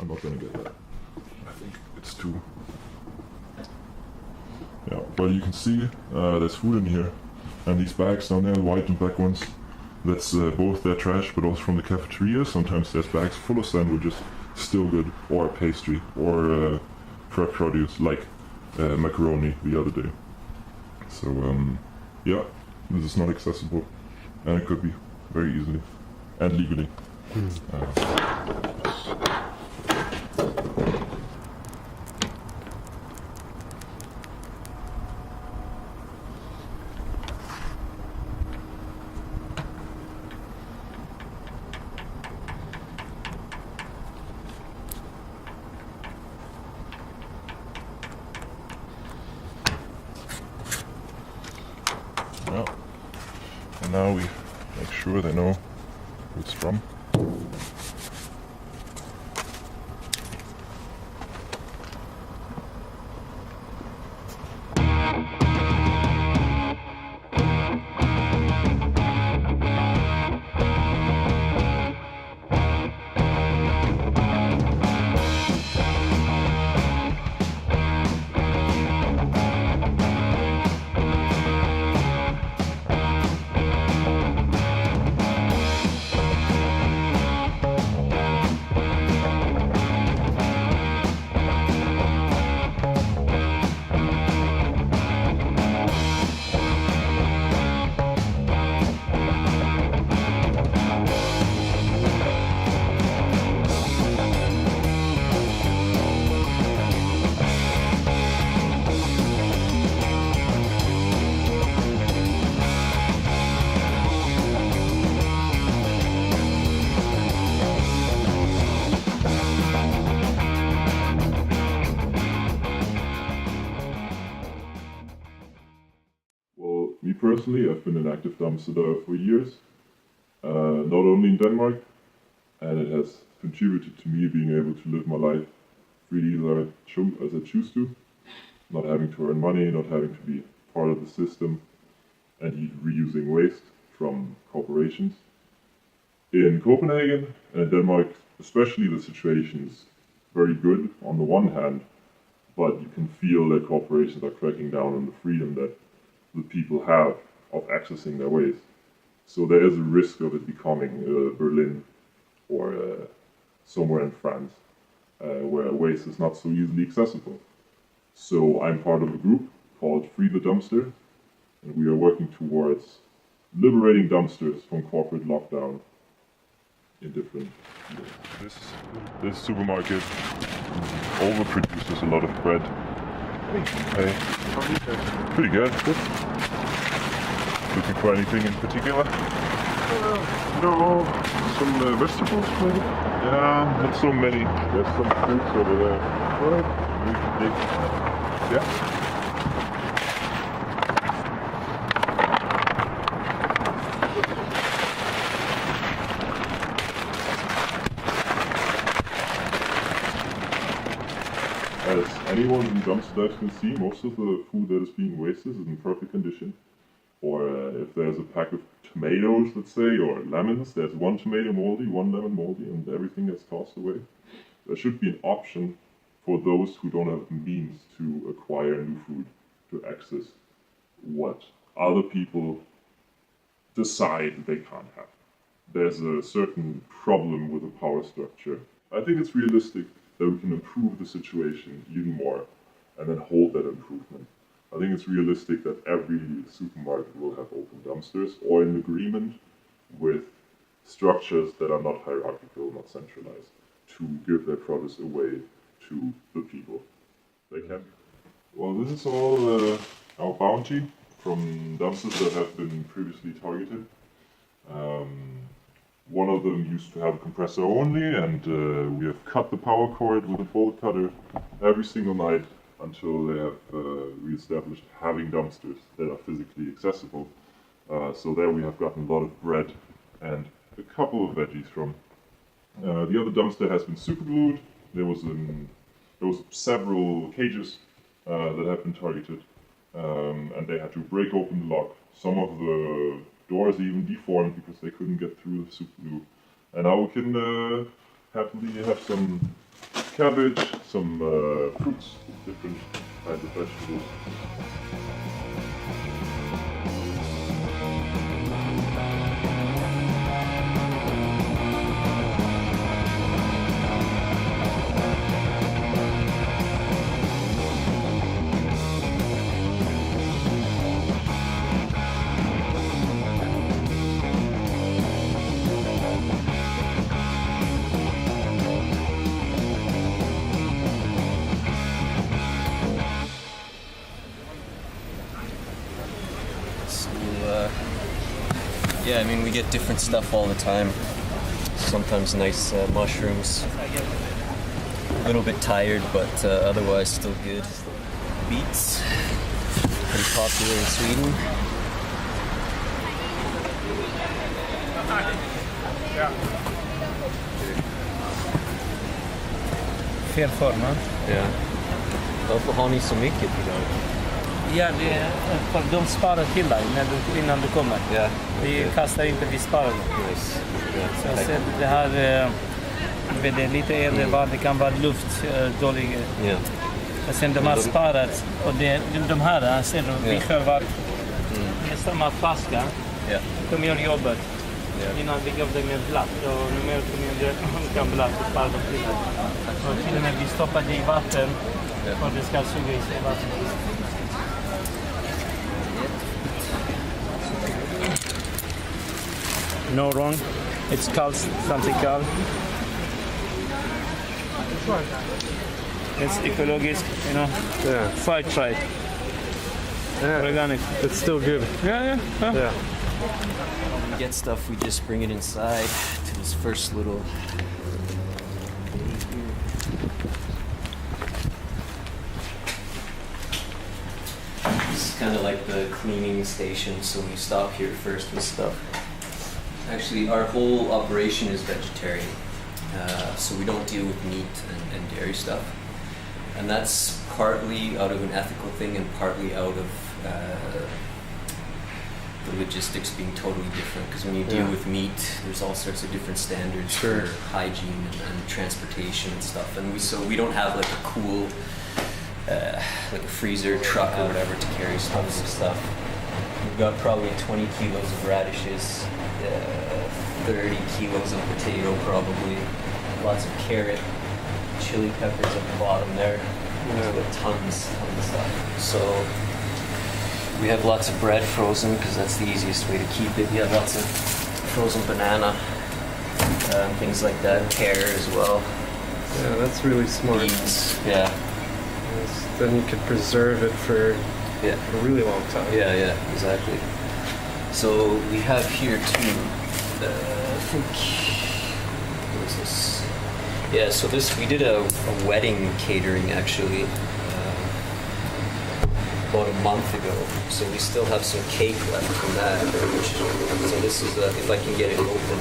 I'm not gonna get that. I think it's too... Yeah, but you can see there's food in here. And these bags down there, the white and black ones, that's both their trash but also from the cafeteria. Sometimes there's bags full of sandwiches, still good, or pastry, or fresh produce like macaroni the other day. So yeah, this is not accessible, and it could be very easily and legally. Yeah. And now we make sure they know who it's from. Me personally, I've been an active dumpster for years, not only in Denmark, and it has contributed to me being able to live my life freely as I choose to, not having to earn money, not having to be part of the system, and reusing waste from corporations. In Copenhagen and in Denmark, especially, the situation is very good on the one hand, but you can feel that corporations are cracking down on the freedom that the people have of accessing their waste. So there is a risk of it becoming Berlin or somewhere in France, where waste is not so easily accessible. So I'm part of a group called Free the Dumpster, and we are working towards liberating dumpsters from corporate lockdown in different ways. This supermarket overproduces a lot of bread. Hey. Pretty good. Looking for anything in particular? No, some vegetables maybe? Yeah, not so many. There's some fruits over there. Alright, we can dig. Yeah. As anyone in dumpster dives can see, most of the food that is being wasted is in perfect condition. Or if there's a pack of tomatoes, let's say, or lemons, there's one tomato moldy, one lemon moldy, and everything gets tossed away. There should be an option for those who don't have the means to acquire new food to access what other people decide they can't have. There's a certain problem with the power structure. I think it's realistic that we can improve the situation even more and then hold that improvement. I think it's realistic that every supermarket will have open dumpsters or an agreement with structures that are not hierarchical, not centralized, to give their produce away to the people. They can. Well, this is all our bounty from dumpsters that have been previously targeted. One of them used to have a compressor only, and we have cut the power cord with a bolt cutter every single night until they have re-established having dumpsters that are physically accessible. So there we have gotten a lot of bread and a couple of veggies from. The other dumpster has been superglued. There was several cages that have been targeted, and they had to break open the lock. Some of the doors even deformed because they couldn't get through the super glue. And now we can happily have some cabbage, some fruits, different kinds of vegetables. Yeah, I mean, we get different stuff all the time. Sometimes nice mushrooms. A little bit tired, but otherwise still good. Beets, pretty popular in Sweden. Fel format. Ja. Varför har ni så mycket idag? Ja, det är för de sparar till dig innan du kommer. Ja. Vi kastar inte, vi sparar dem. Nice. Så jag ser det här, det är lite äldre var, det kan vara luft dålig. Ja. Och sen de har sparat, och de här ser du, vi själva med samma flaska, de gör jobbet. Innan vi gav dem en blatt, och nu mer kommer jag en blatt och sparar dem till dig. Och till och med vi stoppar det i vatten, och det ska suga i sig vatten. No wrong. It's called something called. It's ecologic, you know. Yeah. Fried tried. Yeah. Organic. It's still good. Yeah. Yeah. When we get stuff, we just bring it inside to this first little. This is kind of like the cleaning station, so we stop here first with stuff. Actually, our whole operation is vegetarian, so we don't deal with meat and dairy stuff. And that's partly out of an ethical thing and partly out of the logistics being totally different. Because when you deal with meat, there's all sorts of different standards for hygiene and transportation and stuff. And we don't have like a cool, like a freezer truck or whatever to carry stuff. We've got probably 20 kilos of radishes, 30 kilos of potato probably, lots of carrot, chili peppers at the bottom there. We've got tons of stuff. So we have lots of bread frozen because that's the easiest way to keep it. We have lots of frozen banana, things like that, pear as well. Yeah, that's really smart. Beans, yeah. Yes, then you could preserve it for a really long time. Yeah, exactly. So we have here too, I think, what is this? Yeah, so we did a wedding catering actually about a month ago. So we still have some cake left from that. So this is, if I can get it open.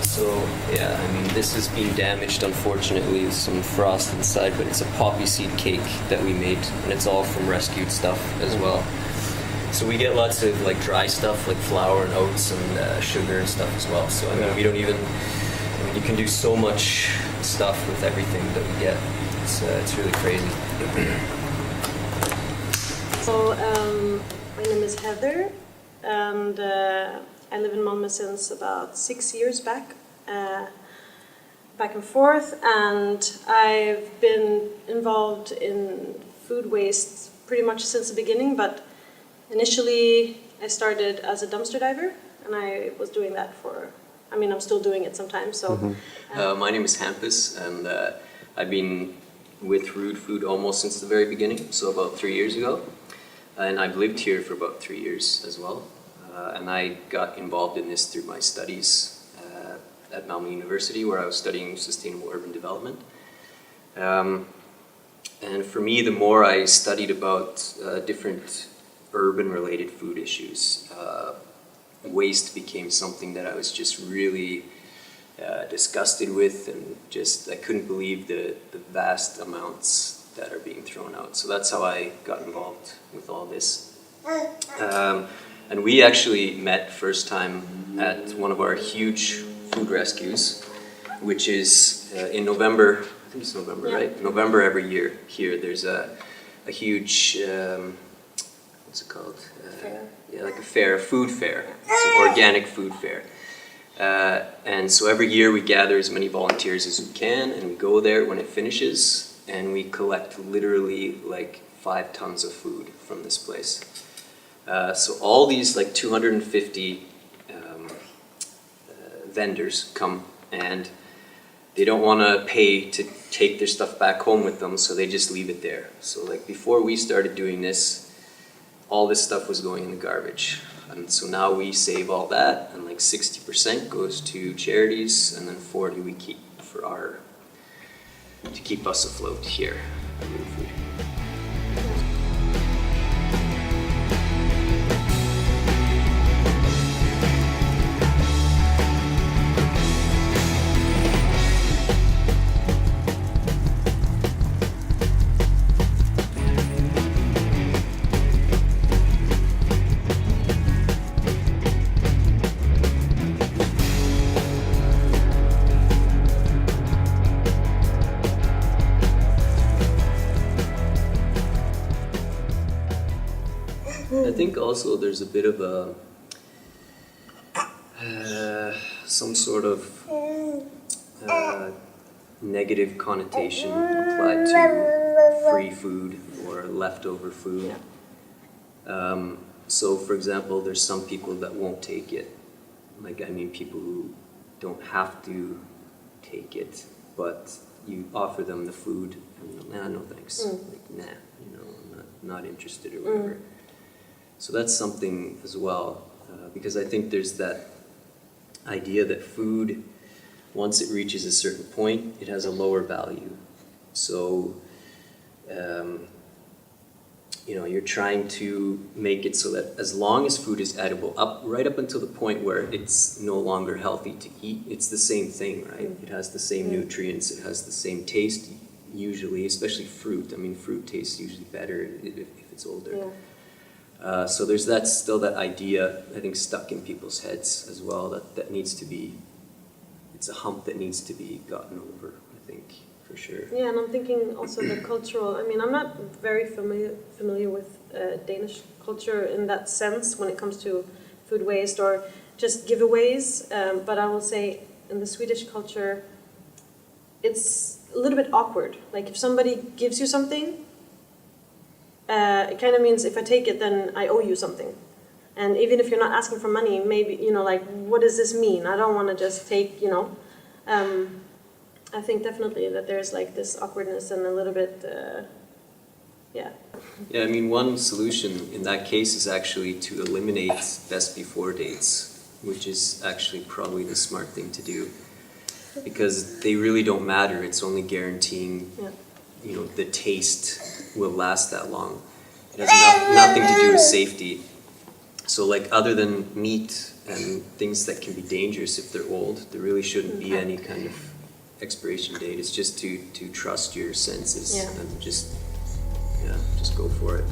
So yeah, I mean, this is being damaged unfortunately with some frost inside, but it's a poppy seed cake that we made, and it's all from rescued stuff as well. So we get lots of like dry stuff like flour and oats and sugar and stuff as well. So I mean, we don't even, I mean, you can do so much stuff with everything that we get. It's really crazy. So my name is Heather, and I live in Malmö since about 6 years back and forth, and I've been involved in food waste pretty much since the beginning, but initially I started as a dumpster diver, and I was doing that I'm still doing it sometimes. So my name is Hampus, and I've been with Rude Food almost since the very beginning, so about 3 years ago, and I've lived here for about 3 years as well. And I got involved in this through my studies at Malmö University, where I was studying sustainable urban development. And for me, the more I studied about different urban-related food issues, waste became something that I was just really disgusted with, and just I couldn't believe the vast amounts that are being thrown out. So that's how I got involved with all this. And we actually met first time at one of our huge food rescues, which is in November. I think it's November, right? November every year here. There's a huge, what's it called? Fair. Yeah, like a fair, food fair. It's an organic food fair. And so every year we gather as many volunteers as we can, and we go there when it finishes, and we collect literally like 5 tons of food from this place. So all these like 250 vendors come, and they don't want to pay to take their stuff back home with them, so they just leave it there. So like before we started doing this, all this stuff was going in the garbage. And so now we save all that, and like 60% goes to charities, and then 40 we keep for to keep us afloat here at Malmö Food. I think also there's a bit of a some sort of negative connotation applied to free food or leftover food. So for example, there's some people that won't take it. Like, I mean, people who don't have to take it, but you offer them the food and nah, no thanks. Like, nah, you know, I'm not interested or whatever. So that's something as well, because I think there's that idea that food, once it reaches a certain point, it has a lower value. So, you know, you're trying to make it so that as long as food is edible, right up until the point where it's no longer healthy to eat, it's the same thing, right? It has the same nutrients, it has the same taste, usually, especially fruit. I mean, fruit tastes usually better if it's older. Yeah. So there's still that idea, I think, stuck in people's heads as well, that needs to be, it's a hump that needs to be gotten over, I think, for sure. Yeah, and I'm thinking also the cultural, I mean, I'm not very familiar with Danish culture in that sense when it comes to food waste or just giveaways, but I will say in the Swedish culture, it's a little bit awkward. Like if somebody gives you something, it kind of means if I take it, then I owe you something. And even if you're not asking for money, maybe, you know, like, what does this mean? I don't want to just take, you know. I think definitely that there's like this awkwardness and a little bit, yeah. Yeah, I mean, one solution in that case is actually to eliminate best before dates, which is actually probably the smart thing to do. Because they really don't matter. It's only guaranteeing, you know, the taste will last that long. It has nothing to do with safety. So like other than meat and things that can be dangerous if they're old, there really shouldn't be any kind of expiration date. It's just to trust your senses and just go for it.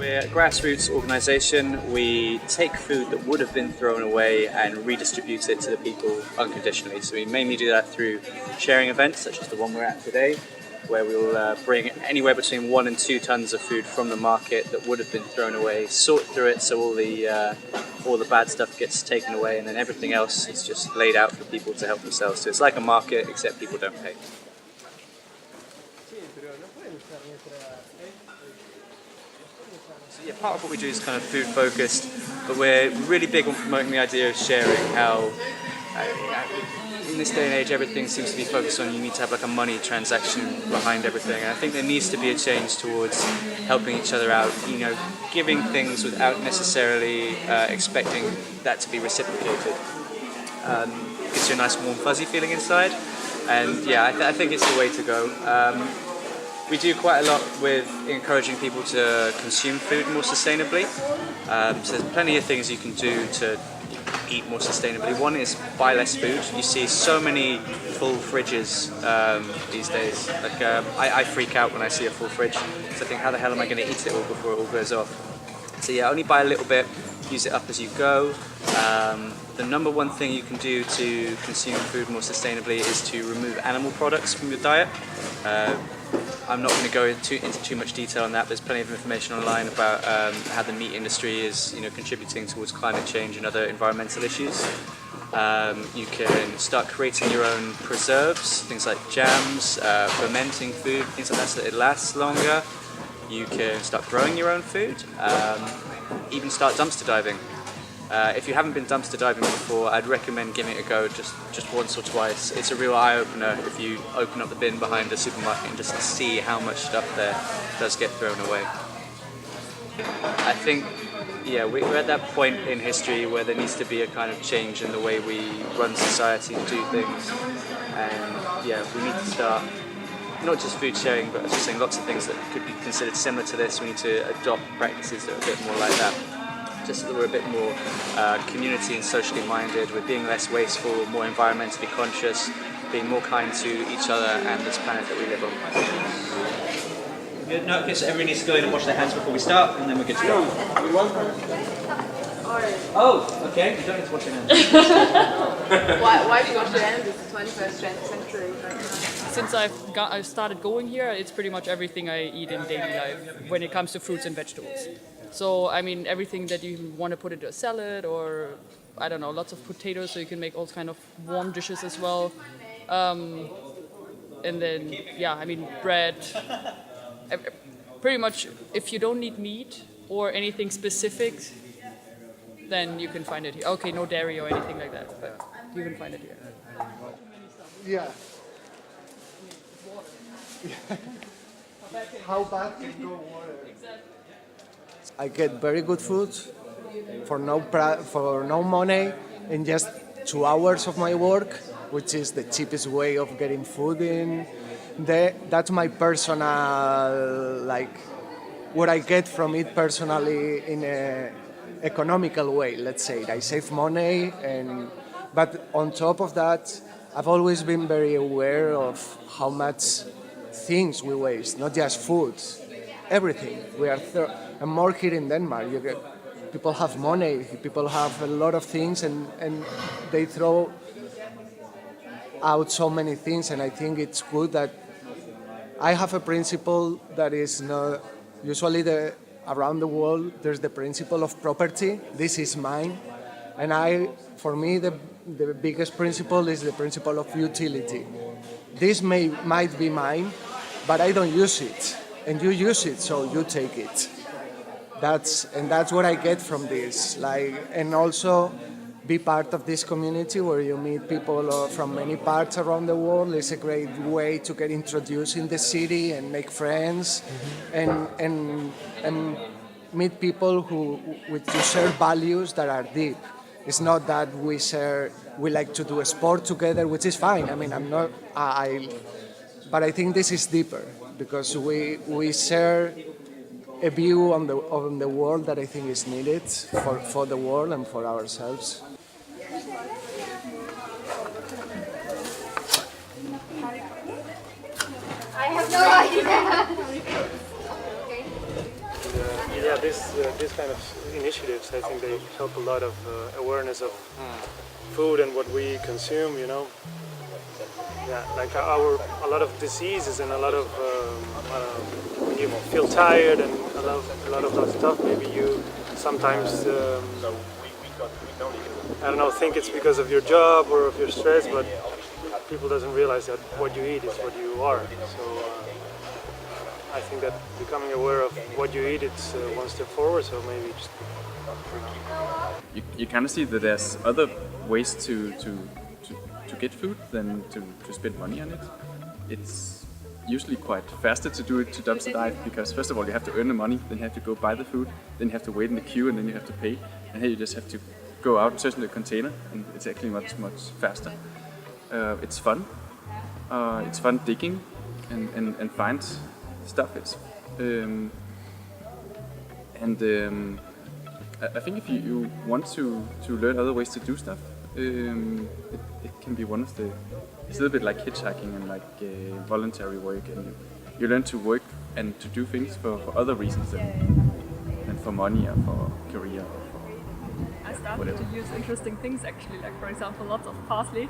We're a grassroots organisation. We take food that would have been thrown away and redistribute it to the people unconditionally. So we mainly do that through sharing events, such as the one we're at today, where we'll bring anywhere between 1 and 2 tons of food from the market that would have been thrown away, sort through it so all the bad stuff gets taken away, and then everything else is just laid out for people to help themselves. So it's like a market, except people don't pay. Yeah, part of what we do is kind of food focused, but we're really big on promoting the idea of sharing. How in this day and age everything seems to be focused on you need to have like a money transaction behind everything, and I think there needs to be a change towards helping each other out, you know, giving things without necessarily expecting that to be reciprocated. Gives you a nice warm fuzzy feeling inside, and yeah, I think it's the way to go. We do quite a lot with encouraging people to consume food more sustainably. So there's plenty of things you can do to eat more sustainably. One is buy less food. You see so many full fridges these days. Like I freak out when I see a full fridge. So I think, how the hell am I going to eat it all before it all goes off? So yeah, only buy a little bit, use it up as you go. The number one thing you can do to consume food more sustainably is to remove animal products from your diet. I'm not going to go into too much detail on that. There's plenty of information online about how the meat industry is, you know, contributing towards climate change and other environmental issues. You can start creating your own preserves, things like jams, fermenting food, things like that, so that it lasts longer. You can start growing your own food, even start dumpster diving. If you haven't been dumpster diving before, I'd recommend giving it a go just once or twice. It's a real eye-opener if you open up the bin behind the supermarket and just see how much stuff there does get thrown away. I think, yeah, we're at that point in history where there needs to be a kind of change in the way we run society and do things. And yeah, we need to start, not just food sharing, but as I was saying, lots of things that could be considered similar to this. We need to adopt practices that are a bit more like that. Just so that we're a bit more community and socially minded, we're being less wasteful, more environmentally conscious, being more kind to each other and this planet that we live on. Good. No, okay, so everyone needs to go in and wash their hands before we start, and then we're good to go. Oh, okay, you don't need to wash your hands. Why do you wash your hands? It's the 21st century. Since I've started going here, it's pretty much everything I eat in daily life when it comes to fruits and vegetables. So, I mean, everything that you want to put into a salad, or, I don't know, lots of potatoes, so you can make all kind of warm dishes as well. And then, yeah, I mean, bread. Pretty much, if you don't need meat or anything specific, then you can find it here. Okay, no dairy or anything like that, but you can find it here. Yeah. How bad can go water? I get very good food for no money in just 2 hours of my work, which is the cheapest way of getting food in. That's my personal, like, what I get from it personally in a economical way, let's say. I save money, but on top of that, I've always been very aware of how much things we waste, not just food, everything. And more here in Denmark. People have money, people have a lot of things, and they throw out so many things, and I think it's good that I have a principle that is not usually around the world. There's the principle of property. This is mine, and for me the biggest principle is the principle of utility. This might be mine, but I don't use it, and you use it, so you take it. That's what I get from this, and also be part of this community where you meet people from many parts around the world. It's a great way to get introduced in the city and make friends, and meet people with you share values that are deep. It's not that we like to do a sport together, which is fine. I mean, but I think this is deeper because we share a view on the world that I think is needed for the world and for ourselves. I have no idea. Yeah, yeah, this kind of initiatives, I think they help a lot of awareness of food and what we consume. You know, yeah, like a lot of diseases and a lot of when you feel tired and a lot of that stuff. Maybe you sometimes I don't know, think it's because of your job or of your stress, but people doesn't realize that what you eat is what you are. So I think that becoming aware of what you eat, it's one step forward. So maybe just you kind of see that there's other ways to get food than to spend money on it. It's usually quite faster to do it to dumpster dive because first of all you have to earn the money, then you have to go buy the food, then you have to wait in the queue, and then you have to pay. And here you just have to go out and search in the container, and it's actually much faster. It's fun. It's fun digging and find stuff. I think if you want to learn other ways to do stuff, it can be one of the. It's a little bit like hitchhiking and like voluntary work, and you learn to work and to do things for other reasons than for money or for career. I started whatever. to use interesting things actually, like for example lots of parsley,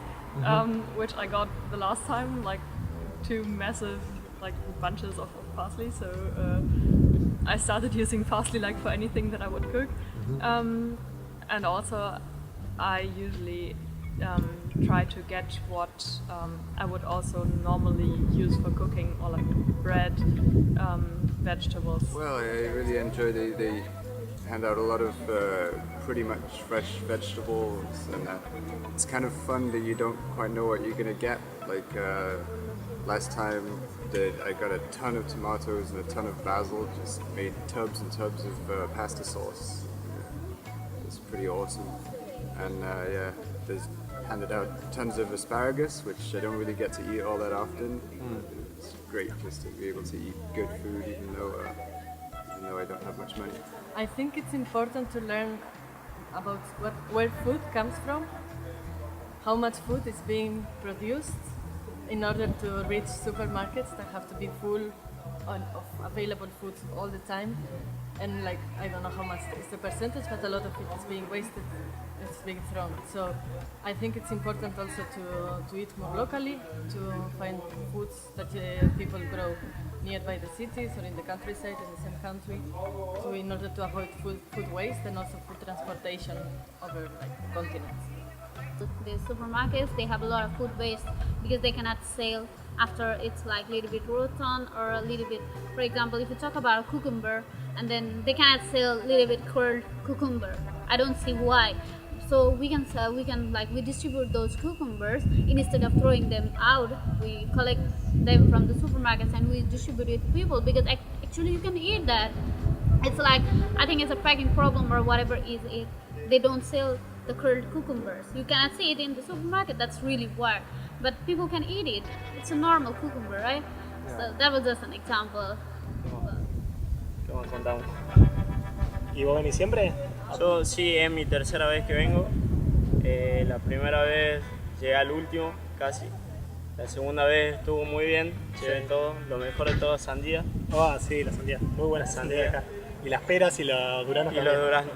which I got the last time, like 2 massive like bunches of parsley. So I started using parsley like for anything that I would cook, and also I usually try to get what I would also normally use for cooking, or like bread, vegetables. Well, I really enjoy they hand out a lot of pretty much fresh vegetables, and it's kind of fun that you don't quite know what you're gonna get. Like last time that I got a ton of tomatoes and a ton of basil, just made tubs and tubs of pasta sauce. It's pretty awesome. And yeah, there's handed out tons of asparagus, which I don't really get to eat all that often. It's great just to be able to eat good food, even though I don't have much money. I think it's important to learn about where food comes from, how much food is being produced, in order to reach supermarkets that have to be full of available foods all the time. And like, I don't know how much is the percentage, but a lot of it is being wasted, it's being thrown. So I think it's important also to eat more locally, to find foods that people grow nearby the cities or in the countryside in the same country, in order to avoid food waste and also food transportation over like continents. The supermarkets, they have a lot of food waste because they cannot sell after it's like a little bit rotten or a little bit, for example, if you talk about a cucumber and then they cannot sell a little bit curled cucumber. I don't see why. So we distribute those cucumbers, instead of throwing them out, we collect them from the supermarkets and we distribute it to people, because actually you can eat that. It's like, I think it's a packing problem or whatever is it. They don't sell the curled cucumbers. You cannot see it in the supermarket, that's really weird. But people can eat it. It's a normal cucumber, right? Yeah. So that was just an example. ¿Cómo contamos? ¿Y vos venís siempre? Yo sí, es mi tercera vez que vengo. La primera vez llegué al último, casi. La segunda vez estuvo muy bien, llevé todo. Lo mejor de todo es sandía. Ah, sí, la sandía. Muy buena sandía acá. Y las peras y los duranos y los duraznos.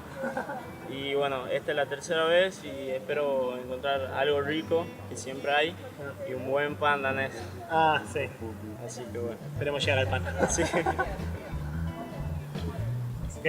Y bueno, esta es la tercera vez y espero encontrar algo rico, que siempre hay, y un buen pan danés. Ah, sí. Así que bueno. Esperemos llegar al pan. Sí. ¿Ok?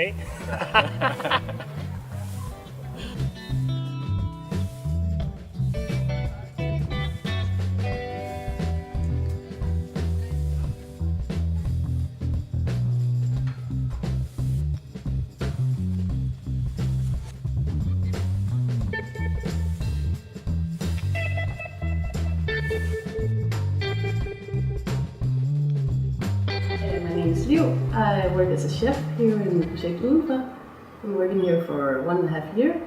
I work as a chef here in Project Ulva. I'm working here for 1.5 years.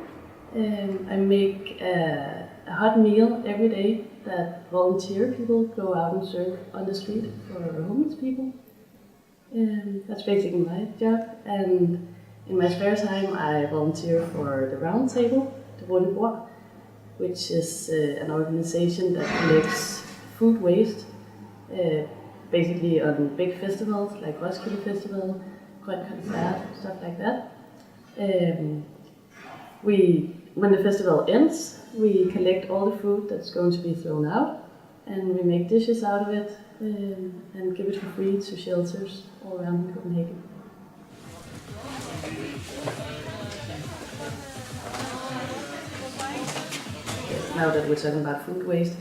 I make a hot meal every day that volunteer people go out and serve on the street for homeless people. That's basically my job. And in my spare time I volunteer for the Round Table, the Runde Bord, which is an organization that collects food waste basically on big festivals like Roskilde Festival, grøn koncert, stuff like that. When the festival ends, we collect all the food that's going to be thrown out, and we make dishes out of it and give it for free to shelters all around in Copenhagen. Now that we're talking about food waste,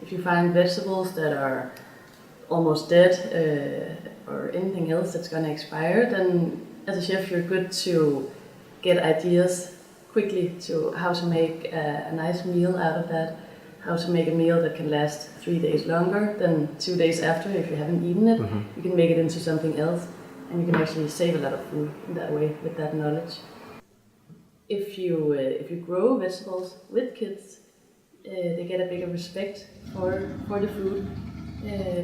if you find vegetables that are almost dead or anything else that's going to expire, then as a chef you're good to get ideas quickly to how to make a nice meal out of that, how to make a meal that can last 3 days longer than 2 days after if you haven't eaten it. You can make it into something else, and you can actually save a lot of food in that way with that knowledge. If you grow vegetables with kids, they get a bigger respect for the food.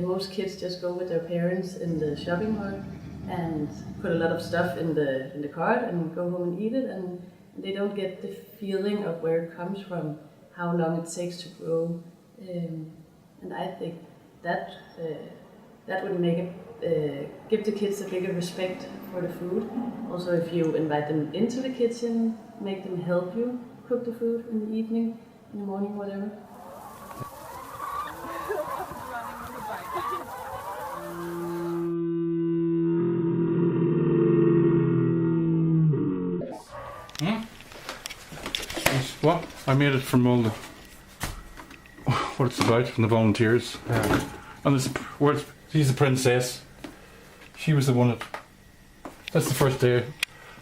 Most kids just go with their parents in the shopping mall and put a lot of stuff in the cart and go home and eat it, and they don't get the feeling of where it comes from, how long it takes to grow, and I think that would make it give the kids a bigger respect for the food. Also, if you invite them into the kitchen, make them help you cook the food in the evening, in the morning, whatever. What? I made it from all the what it's about from the volunteers. Yeah. And she's the princess. She was the one that's the first day.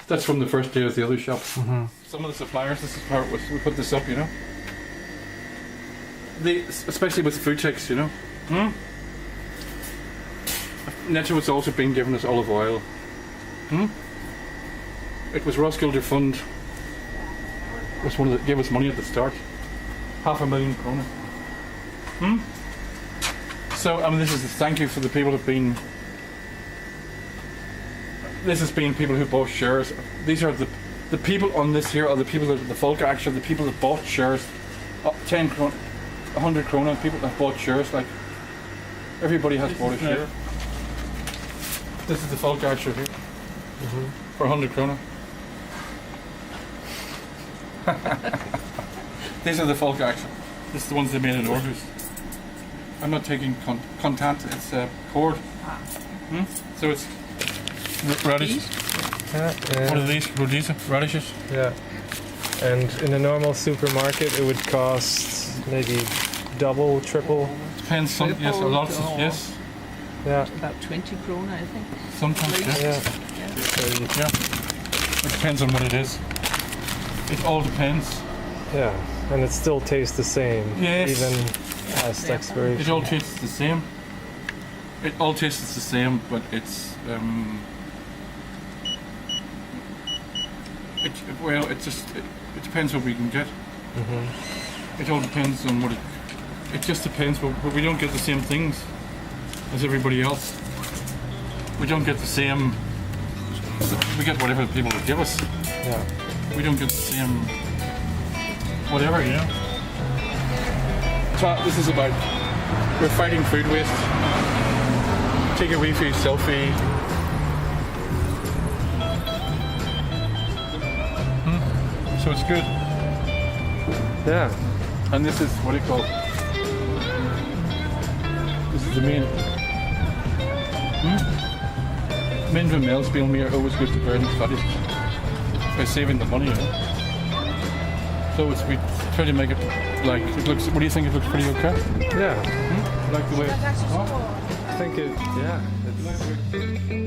That's from the first day of the other shop. Some of the suppliers, this is part we put this up, you know. Especially with food checks, you know. Netto was also being given us olive oil. It was Roskilde Fund was one that gave us money at the start. 500,000 kroner. So I mean, this is a thank you for the people who've been. This has been people who bought shares. These are the people on this here are the people that the folk action, the people that bought shares, 10 krone, 100 krone, people that bought shares. Like everybody has bought a share. This is the folk action here for 100 krone. These are the folk action. This is the ones they made in orders. I'm not taking content, it's cord. So it's radish. What are these? Radishes? Yeah. And in a normal supermarket it would cost maybe double, triple. Depends on, yes, a lot, yes. Yeah. About 20 krone, I think. Sometimes, yeah. It depends on what it is. It all depends. Yeah, and it still tastes the same. Yes. Even past expiration. It all tastes the same. It all tastes the same, but it's it depends what we can get. It all depends on what it just depends. But we don't get the same things as everybody else. We don't get the same. We get whatever people would give us. Yeah. We don't get the same. Whatever, you know. So this is about we're fighting food waste. Take a wee food selfie. So it's good. Yeah. And this is what do you call? This is the main. Mindre madspil are always good to burn fatty by saving the money, you know. So we try to make it like it looks. What do you think? It looks pretty okay. Yeah. Like the way. I think it. Yeah. It's